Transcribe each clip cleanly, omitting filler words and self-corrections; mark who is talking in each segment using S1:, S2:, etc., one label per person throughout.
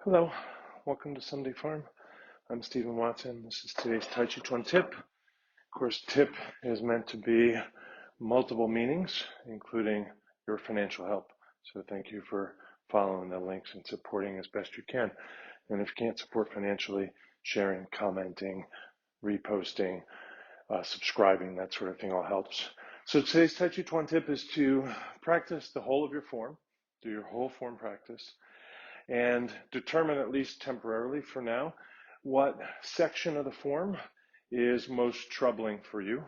S1: Hello, welcome to Sunday Farm. I'm Stephen Watson. This is today's Tàijíquán Tip. Of course, tip is meant to be multiple meanings, including your financial help. So thank you for following the links and supporting as best you can. And if you can't support financially, sharing, commenting, reposting, subscribing, that sort of thing all helps. So today's Tàijíquán Tip is to practice the whole of your form, do your whole form practice, and determine, at least temporarily for now, what section of the form is most troubling for you,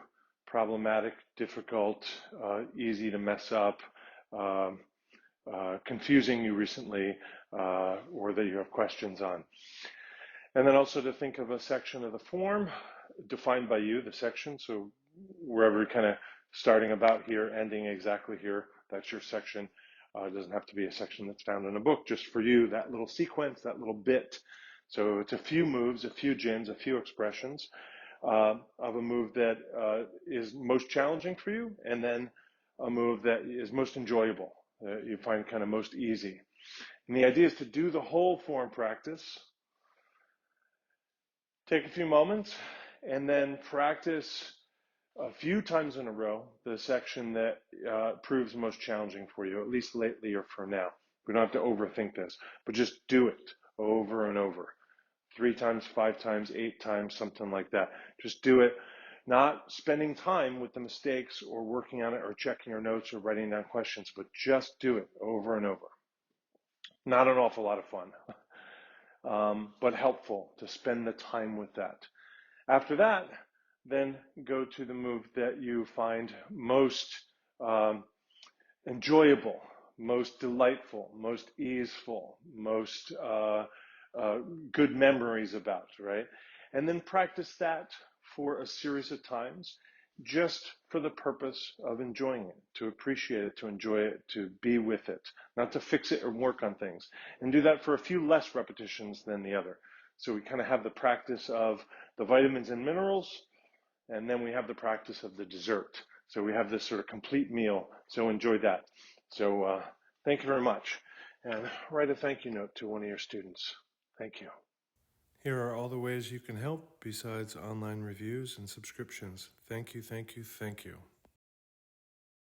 S1: problematic, difficult, easy to mess up, confusing you recently, or that you have questions on. And then also to think of a section of the form defined by you, the section, so wherever you're kind of starting about here, ending exactly here, that's your section. It doesn't have to be a section that's found in a book, just for you, that little sequence, that little bit. So it's a few moves, a few jins, a few expressions of a move that is most challenging for you, and then a move that is most enjoyable, you find kind of most easy. And the idea is to do the whole form practice, take a few moments, and then practice a few times in a row the section that proves most challenging for you, at least lately or for now. We don't have to overthink this, but just do it over and over. 3 times, 5 times, 8 times, something like that. Just do it, not spending time with the mistakes or working on it or checking your notes or writing down questions, but just do it over and over. Not an awful lot of fun, but helpful to spend the time with that. After that, then go to the move that you find most enjoyable, most delightful, most easeful, most good memories about, right? And then practice that for a series of times, just for the purpose of enjoying it, to appreciate it, to enjoy it, to be with it, not to fix it or work on things. And do that for a few less repetitions than the other. So we kind of have the practice of the vitamins and minerals, and then we have the practice of the dessert. So we have this sort of complete meal. So enjoy that. So thank you very much. And write a thank you note to one of your students. Thank you.
S2: Here are all the ways you can help besides online reviews and subscriptions. Thank you, thank you, thank you.